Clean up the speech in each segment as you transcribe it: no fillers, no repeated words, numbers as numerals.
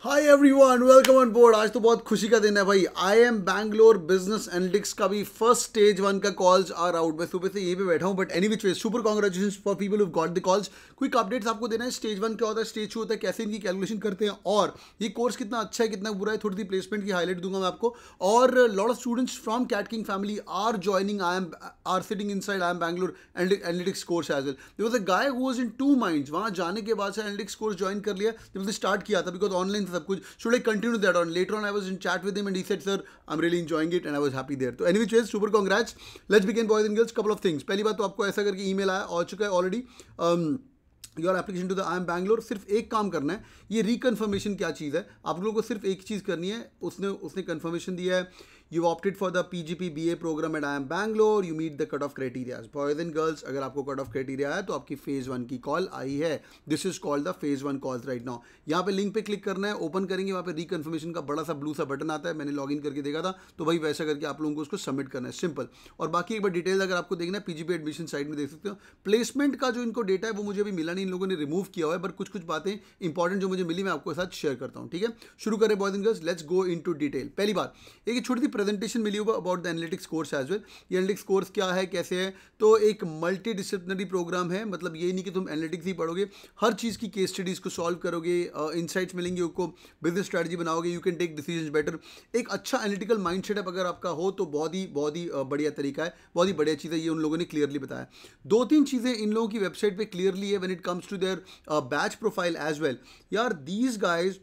Hi everyone, welcome on board. आज तो बहुत खुशी का दिन है भाई। आई एम बैंगलोर बिजनेस एनालिटिक्स का भी फर्स्ट स्टेज 1 का कॉल्स आर आउट। मैं सुबह से यहीं पे बैठा हूँ, but any which way super congratulations for people who got the calls. Quick updates आपको देना है। स्टेज 1 क्या होता है, स्टेज 2 होता है, कैसे इनकी कैलकुलेशन करते हैं और ये कोर्स कितना अच्छा है कितना बुरा है, थोड़ी सी प्लेसमेंट की हाईलाइट दूंगा मैं आपको। और lot of students from cat king family are joining are sitting inside I M Bangalore analytics course as well. There was a guy who was in two minds. वहाँ जाने के बाद से एनालिटिक्स कोर्स ज्वाइन कर लिया जब उसने स्टार्ट किया था, बिकॉज ऑनलाइन सब कुछ। Should I continue that on? Later on, I was in chat with him and he said, "Sir, I'm really enjoying it," and I was happy there. So, anyway, super congrats. Let's begin, boys and girls. Couple of things. पहली बात तो आपको ऐसा करके email आया आ चुका है already. Your application to the I M Bangalore. सिर्फ एक काम करना है, ये रिकन्फर्मेशन क्या चीज़ है, आप लोगों को सिर्फ एक चीज़ करनी है। उसने कन्फर्मेशन दिया है, you opted for the PGP BA programme at I M Bangalore, you meet the cut off criterias. Boys and girls, अगर आपको कट ऑफ क्राइटेरिया है तो आपकी फेज 1 की कॉल आई है। This is called the phase 1 calls right now. यहाँ पे link पे क्लिक करना है, ओपन करेंगे, वहाँ पे रिकन्फर्मेशन का बड़ा सा ब्लू सा बटन आता है। मैंने लॉग इन करके देखा था, तो भाई वैसा करके आप लोगों को उसको सबमिट करना है, सिंपल। और बाकी एक बार डिटेल अगर आपको देखना है, PGP एडमिशन साइट में देख सकते हो। प्लेसमेंट का जो इनको डेटा है वो मुझे अभी मिला नहीं, इन लोगों ने रिमूव किया हुआ है, पर कुछ बातें इंपॉर्टेंट जो मुझे मिली मैं आपको साथ शेयर करता हूँ। ठीक है, शुरू करें boys and girls, let's go into detail. पहली बात, एक छोटी सी प्रेजेंटेशन मिली होगा about the analytics course as well. ये एनालिटिक्स कोर्स क्या है, कैसे है, तो एक मल्टी डिसिप्लिनरी प्रोग्राम है। मतलब ये नहीं कि तुम एनालिटिक्स ही पढ़ोगे, हर चीज़ की केस स्टडीज को सॉल्व करोगे, इनसाइट्स मिलेंगे आपको, बिजनेस स्ट्रेटजी बनाओगे, you can take decision better. एक अच्छा एनालिटिकल माइंड सेटअप अगर आपका हो तो बहुत ही बढ़िया तरीका है, बहुत ही बढ़िया चीज़ है। ये उन लोगों ने क्लियरली बताया। 2-3 चीज़ें इन लोगों की वेबसाइट पे क्लियरली है when it comes to their batch profile as well. यार दीज गाइज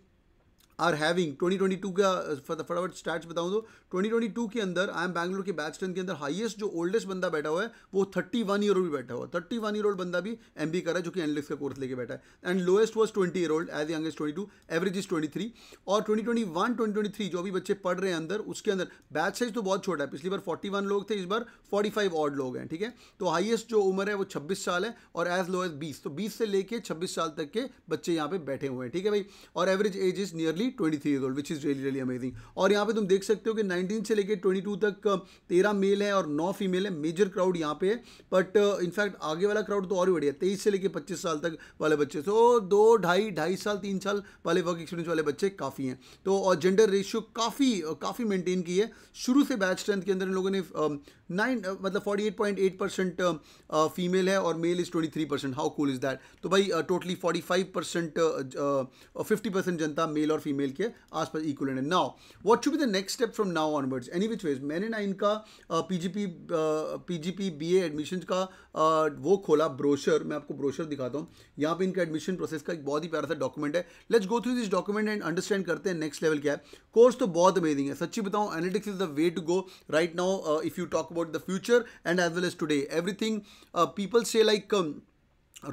आर हैविंग 2022 का फटाफट स्टैट्स बताऊं तो 2022 के अंदर आई एम बैंगलोर के बैच 10 के अंदर हाईएस्ट जो ओल्डेस्ट बंदा बैठा हुआ है वो 31 ईयर ओल्ड भी बैठा हुआ है। 31 ईयर ओल्ड बंदा भी MBA कर रहा है, जो कि एनालिटिक्स का कोर्स लेके बैठा है। And lowest was 20 year old, as young as 22, average is 23। और 2021-2023 जो भी बच्चे पढ़ रहे हैं अंदर, उसके अंदर बैच साइज तो बहुत छोटा है। पिछली बार 41 लोग थे, इस बार 45 ऑड लोग हैं। ठीक है, तो हाईएस्ट जो उम्र है वो 26 साल है और एज लो एज 20, तो 20 से लेके 26 साल तक के बच्चे यहाँ पे बैठे हुए हैं। ठीक है भाई, और average age is nearly 23 year old, which is really amazing. और यहाँ पे तुम देख सकते हो कि 19 से लेके 22 तक 13 मेल है और 9 फीमेल है। मेजर क्राउड यहाँ पे है, बट इनफैक्ट आगे वाला क्राउड तो और भी बढ़िया, 23 से लेके 25 साल तक वाले बच्चे, तो 2-2.5 साल 3 साल वाले वर्क एक्सपीरियंस वाले बच्चे काफ़ी हैं। तो और जेंडर रेशियो काफ़ी मेंटेन की है। शुरू से बैच स्ट्रेंथ के अंदर इन लोगों ने 48.8% फीमेल है और male is 23%। How cool is that. तो भाई टोटली 45% 50% जनता मेल और फीमेल के आसपास इक्वल है। Now what should be the next step from now onwards, any which ways. मैंने ना इनका PGP BA एडमिशन का वो खोला ब्रोशर, मैं आपको ब्रोशर दिखाता हूँ। यहाँ पे इनका एडमिशन प्रोसेस का एक बहुत ही प्यारा सा डॉक्यूमेंट है। Let's go through this document and understand करते हैं नेक्स्ट लेवल क्या है। कोर्स तो बहुत अमेजिंग है, सच्ची बताऊँ analytics is the way to go right now if you talk about the future and as well as today. Everything people say like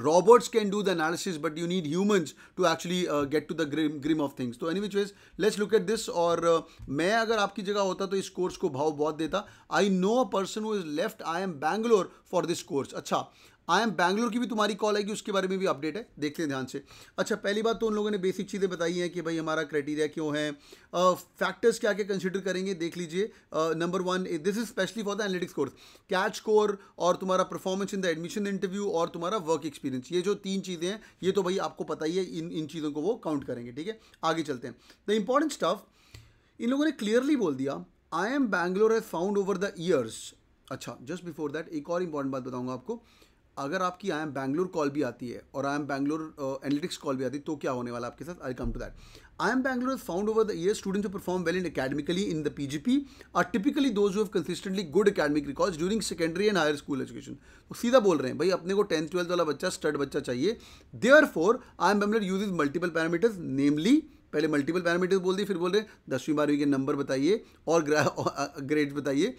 robots can do the analysis, but you need humans to actually get to the grim of things. So anyway ways, let's look at this. और मैं अगर आपकी जगह होता तो इस course को भाव बहुत देता। I know a person who has left I am Bangalore for this course. अच्छा, आई एम बैंगलोर की भी तुम्हारी कॉल आएगी, उसके बारे में भी अपडेट है, देखते हैं ध्यान से। अच्छा, पहली बात तो उन लोगों ने बेसिक चीज़ें बताई हैं कि भाई हमारा क्राइटेरिया क्यों है, फैक्टर्स क्या क्या कंसिडर करेंगे देख लीजिए। Number 1, this is specially for the analytics course, catch score और तुम्हारा performance in the admission interview और तुम्हारा वर्क एक्सपीरियंस। ये जो 3 चीज़ें हैं ये तो भाई आपको पता ही है, इन चीज़ों को वो काउंट करेंगे। ठीक है, आगे चलते हैं। द इंपॉर्टेंट स्टफ इन लोगों ने क्लियरली बोल दिया, आई M Bangalore has found over the years. अच्छा, जस्ट बिफोर दैट एक और इंपॉर्टेंट बात बताऊंगा आपको। अगर आपकी आई एम बैंगलोर कॉल भी आती है और I M Bangalore analytics call भी आती है तो क्या होने वाला आपके साथ, I come to that. I M Bangalore has found over the year students who perform well in academically in the PGP are typically those who have consistently good academic records during secondary and higher school education. तो सीधा बोल रहे हैं भाई, अपने को 10th 12th वाला बच्चा स्टड बच्चा चाहिए। Therefore I M Bangalore uses multiple parameters, namely पहले मल्टीपल पैरामीटर्स बोल दिए, फिर बोल रहे 10वीं 12वीं के नंबर बताइए और ग्रेड्स बताइए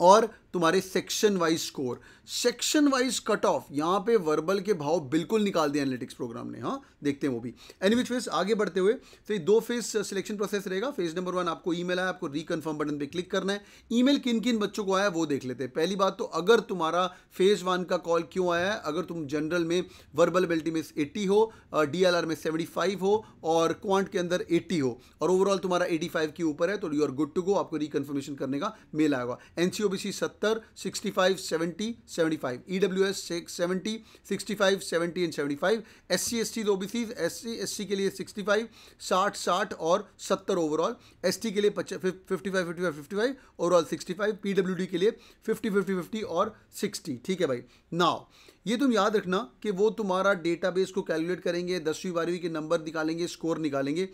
और तुम्हारे section wise score, section wise cut off. यहाँ पे वर्बल के भाव बिल्कुल निकाल दिए एनालिटिक्स प्रोग्राम ने। हाँ, देखते हैं वो भी। एनीविच फेज आगे बढ़ते हुए, तो ये 2 फेज सिलेक्शन प्रोसेस रहेगा। फेज नंबर 1 आपको ईमेल आया, आपको रिकन्फर्म बटन पे क्लिक करना है। ईमेल किन किन बच्चों को आया वो देख लेते हैं। पहली बात तो अगर तुम्हारा फेज 1 का कॉल क्यों आया है, अगर तुम जनरल में वर्बल एबिलिटी में 80 हो, DLR में 75 हो और क्वांट के अंदर 80 हो और ओवरऑल तुम्हारा 85 के ऊपर है, तो you are good to go. आपको रिकन्फर्मेशन करने का मेल आएगा। NCOBC 70 70, 65, 70, 75, EWS 70, 65, 70 and 75, SC ST तो OBCs, SC SC के लिए 65, 60 60 और 70 ओवरऑल, ST के लिए 55 55 55 ओवरऑल 65, PWD के लिए 50 50 50 और 60। ठीक है भाई। नाउ ये तुम याद रखना कि वो तुम्हारा डेटाबेस को कैलकुलेट करेंगे, 10वीं 12वीं के नंबर निकालेंगे, स्कोर निकालेंगे।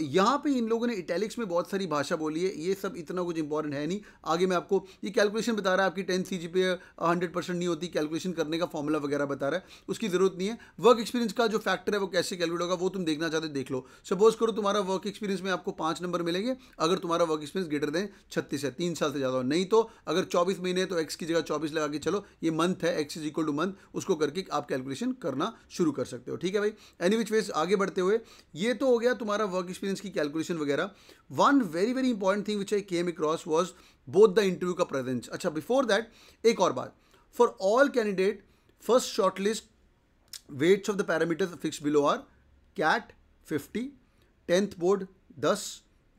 यहाँ पे इन लोगों ने इटैलिक्स में बहुत सारी भाषा बोली है, ये सब इतना कुछ इंपॉर्टेंट है नहीं। आगे मैं आपको ये कैलकुलेशन बता रहा है, आपकी 10 CGPA 100% नहीं होती, कैलकुलेशन करने का फॉर्मूला वगैरह बता रहा है, उसकी जरूरत नहीं है। वर्क एक्सपीरियंस का जो फैक्टर है वो कैसे कैलकुलेट होगा वो तुम देखना चाहते देख लो। सपोज करो तुम्हारा वर्क एक्सपीरियंस में आपको 5 नंबर मिलेंगे अगर तुम्हारा वर्क एक्सपीरियंस ग्रेटर देन 36 है, 3 साल से ज़्यादा हो। नहीं तो अगर 24 महीने तो एक्स की जगह 24 लगा के चलो, ये मंथ है, x is equal two month, उसको करके आप कैलकुलेशन करना शुरू कर सकते हो। ठीक है भाई। एनी विच वेज आगे बढ़ते हुए ये तो हो गया तुम्हारा वर्क एक्सपीरियंस की कैलकुलेशन वगैरह। One very very important thing which I came across was both the interview का प्रेजेंस। अच्छा, बिफोर दैट एक और बात, for all candidate first shortlist weights of the parameters fix below are CAT 50, 10th board 10,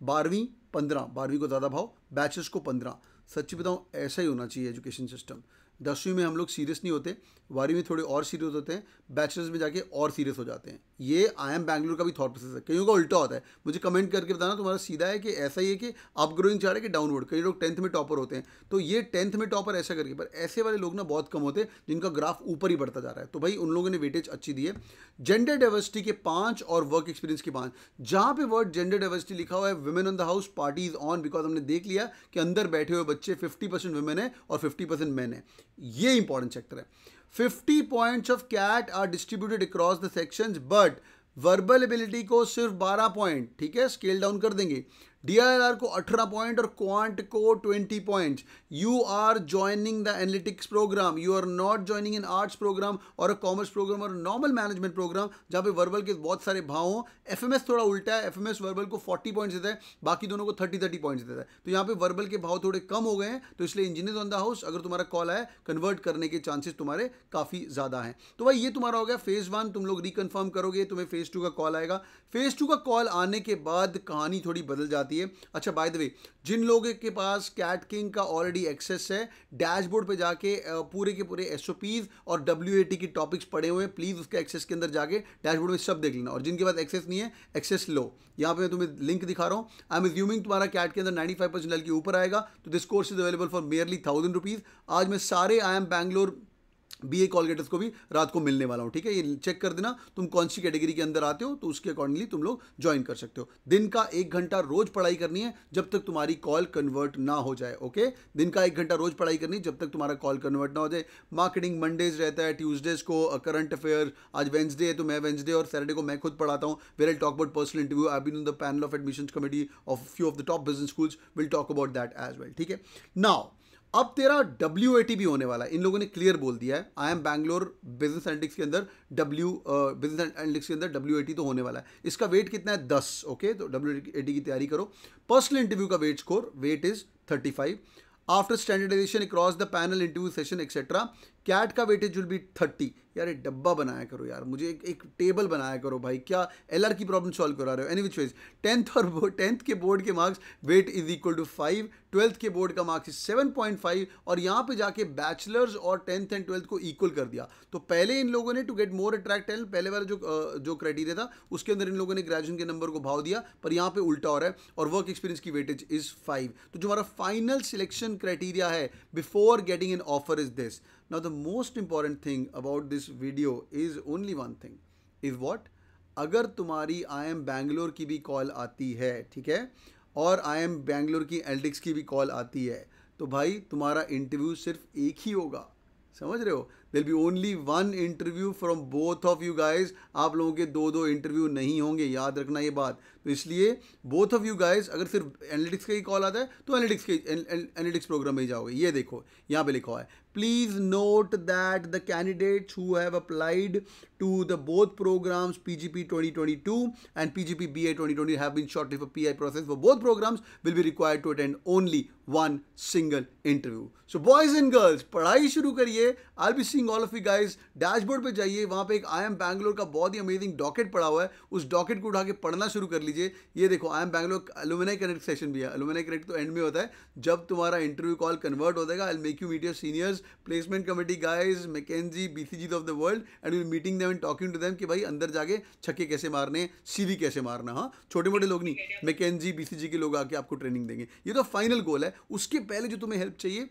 12वीं 15, 12वीं को ज़्यादा भाव, बैचलर्स को 15। सच्ची बताऊं ऐसा ही होना चाहिए एजुकेशन सिस्टम। 10वीं में हम लोग सीरियस नहीं होते, 12वीं में थोड़े और सीरियस होते हैं, बैचलर्स में जाके और सीरियस हो जाते हैं। ये IIM बैंगलोर का भी थॉट प्रोसेस है, कईयों का उल्टा होता है। मुझे कमेंट करके बताना तुम्हारा सीधा है कि ऐसा ही है कि अप ग्रोइंग चाह रहे हैं कि डाउनवर्ड। कई लोग 10th में टॉपर होते हैं, तो ये 10th में टॉपर ऐसा करके, पर ऐसे वाले लोग ना बहुत कम होते हैं जिनका ग्राफ ऊपर ही बढ़ता जा रहा है। तो भाई उन लोगों ने वेटेज अच्छी दी है। जेंडर डाइवर्सिटी के 5 और वर्क एक्सपीरियंस के 5, जहाँ पे वर्ड जेंडर डाइवर्सिटी लिखा हुआ है, women on the house party is on, because हमने देख लिया कि अंदर बैठे हुए बच्चे 50% वुमेन है और 50% मैन है। ये इंपॉर्टेंट सेक्टर है। 50 points of CAT are distributed across the sections, but verbal ability को सिर्फ 12 पॉइंट, ठीक है, स्केल डाउन कर देंगे। DILR को 18 पॉइंट और क्वांट को 20 पॉइंट्स। You are joining the analytics programme, you are not joining in arts programme और अ कॉमर्स प्रोग्राम और नॉर्मल मैनेजमेंट प्रोग्राम, जहाँ पे वर्बल के बहुत सारे भाव हों। FMS थोड़ा उल्टा है, FMS वर्बल को 40 पॉइंट्स देता है, बाकी दोनों को 30 पॉइंट्स देता है। तो यहाँ पे वर्बल के भाव थोड़े कम हो गए हैं, तो इसलिए इंजीनियर ऑन द हाउस अगर तुम्हारा कॉल आए, कन्वर्ट करने के चांसेस तुम्हारे काफ़ी ज़्यादा हैं। तो भाई ये तुम्हारा हो गया फेज़ 1, तुम लोग रिकन्फर्म करोगे, तुम्हें फेज़ 2 का कॉल आएगा। फेज़ 2 का कॉल आने के बाद कहानी थोड़ी बदल जाती है। अच्छा, बाय द वे, जिन लोगों के पास कैट किंग का ऑलरेडी एक्सेस है, डैशबोर्ड पे जाके पूरे के पूरे SOPs और WAT की टॉपिक्स पढ़े हुए हैं, प्लीज़ उसके एक्सेस के अंदर जाके डैशबोर्ड में सब देख लेना। और जिनके पास एक्सेस नहीं है, एक्सेस लो। यहाँ पे मैं तुम्हें लिंक दिखा रहा हूँ। आई एम अज्यूमिंग तुम्हारा कैट के अंदर 95% लेवल के ऊपर आएगा, तो this course is available for merely 1000 rupees. आज मैं सारे IIM बैंगलोर BA कॉलगेटर्स को भी रात को मिलने वाला हूँ, ठीक है। ये चेक कर देना तुम कौन सी कैटेगरी के अंदर आते हो, तो उसके अकॉर्डिंगली तुम लोग ज्वाइन कर सकते हो। दिन का 1 घंटा रोज पढ़ाई करनी है जब तक तुम्हारी कॉल कन्वर्ट ना हो जाए। ओके, दिन का 1 घंटा रोज पढ़ाई करनी है जब तक तुम्हारा कॉल कन्वर्ट ना हो जाए। मार्केटिंग मंडेज रहता है, ट्यूजडेज को करंट अफेयर, आज वेंसडे है तो मैं वेंसडे और सैटरडे को मैं खुद पढ़ाता हूँ। Where I talk about personal interview, I been in the panel of admissions committee of few of the top business schools, will talk about that as well, ठीक है। नाउ अब तेरा WAT भी होने वाला है, इन लोगों ने क्लियर बोल दिया है। IIM बैंगलोर बिजनेस एनालिटिक्स के अंदर बिजनेस एनालिटिक्स के अंदर WAT तो होने वाला है। इसका वेट कितना है? 10। ओके, तो WAT की तैयारी करो। पर्सनल इंटरव्यू का weight score, weight is 35। After standardisation across the panel interview session etcetera, CAT का वेटेज विल बी 30। यार एक डब्बा बनाया करो यार, मुझे एक टेबल बनाया करो भाई, क्या LR की प्रॉब्लम सॉल्व करा रहे हो। एनी विच वेज 10th के बोर्ड के marks weight is equal to 5, 12th के बोर्ड का मार्क्स इज 7.5, और यहाँ पे जाके बैचलर्स और 10th एंड 12th को इक्वल कर दिया। तो पहले इन लोगों ने to get more attract talent, पहले वाला जो क्राइटेरिया था उसके अंदर इन लोगों ने ग्रेजुएशन के नंबर को भाव दिया, पर यहाँ पे उल्टा हो रहा है, और वर्क एक्सपीरियंस की वेटेज इज 5। तो जो हमारा फाइनल सिलेक्शन क्राइटेरिया है before getting an offer is this. Now the most important thing about this video is only one thing, is what? अगर तुम्हारी IIM बैंगलोर की भी कॉल आती है, ठीक है, और IIM बैंगलोर की एनालिटिक्स की भी कॉल आती है, तो भाई तुम्हारा इंटरव्यू सिर्फ एक ही होगा, समझ रहे हो। There'll be only one interview from both of you guys। आप लोगों के 2 इंटरव्यू नहीं होंगे, याद रखना ये बात। तो इसलिए both of you guys, अगर सिर्फ एनालिटिक्स का ही कॉल आता है तो एनालिटिक्स प्रोग्राम में ही जाओगे। ये देखो यहाँ पे लिखा हुआ है, please note that the candidates who have applied to the both programs PGP 2022 and PGP BA 2020 have been shortlisted for PI process for both programs will be required to attend only one single interview. So boys and girls, पढ़ाई शुरू करिए. I'll be seeing all of you guys. Dashboard पे जाइए, वहाँ पे एक IIM Bangalore का बहुत ही अमेजिंग डॉकेट पड़ा हुआ है. उस डॉकेट को उठा के पढ़ना शुरू कर लीजिए. ये देखो IIM बैंगलोर अलुमिनाई कनेक्ट सेशन भी है. अलुमिनाई कनेक्ट तो एंड में होता है जब तुम्हारा इंटरव्यू कॉल कन्वर्ट हो जाएगा. I'll make you meet your seniors, placement committee guys, McKinsey, BCGs of the world, and we'll meeting them and talking to them कि भाई अंदर जाके छक्के कैसे मारने, CV कैसे मारना. हाँ, छोटे मोटे लोग नहीं, McKinsey, BCG के लोग आके आपको ट्रेनिंग देंगे. ये तो फाइनल गोल है. उसके पहले जो तुम्हें हेल्प चाहिए,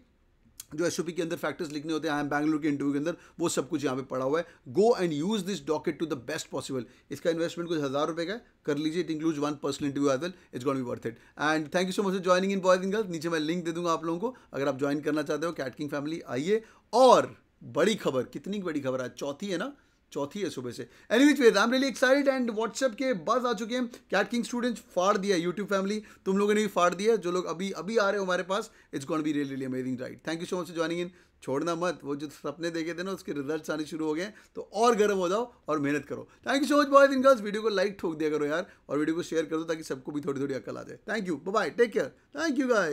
जो एसओपी के अंदर फैक्टर्स लिखने होते हैं IIM बैंगलोर के इंटरव्यू के अंदर, वो सब कुछ यहाँ पे पड़ा हुआ है. Go and use this docket to the best possible. इसका इन्वेस्टमेंट कुछ 1000 रुपये का है, कर लीजिए. It includes 1 personal interview as well. It's gonna be worth it. And thank you so much for joining in boys and girls. नीचे मैं link दे दूंगा आप लोगों को, अगर आप ज्वाइन करना चाहते हो. कैट किंग फैमिली आइए. और बड़ी खबर, कितनी बड़ी खबर है, चौथी है ना, चौथी है सुबह से. Anyways ways, I am really excited. And WhatsApp के बस आ चुके हैं. कैट किंग स्टूडेंट्स फाड़ दिया. यूट्यूब फैमिली तुम लोगों ने भी फाड़ दिया. जो लोग अभी अभी आ रहे हो हमारे पास, it's gonna be really amazing right. Thank you so much for joining in. छोड़ना मत, वो जो सपने देखे थे ना उसके रिजल्ट्स आने शुरू हो गए, तो और गर्म हो जाओ और मेहनत करो. Thank you so much boys and girls. Video को लाइक ठोक दिया करो यार, और वीडियो को शेयर कर दो ताकि सबको भी थोड़ी थोड़ी अकल आ जाए. Thank you, bye bye, take care. Thank you guys.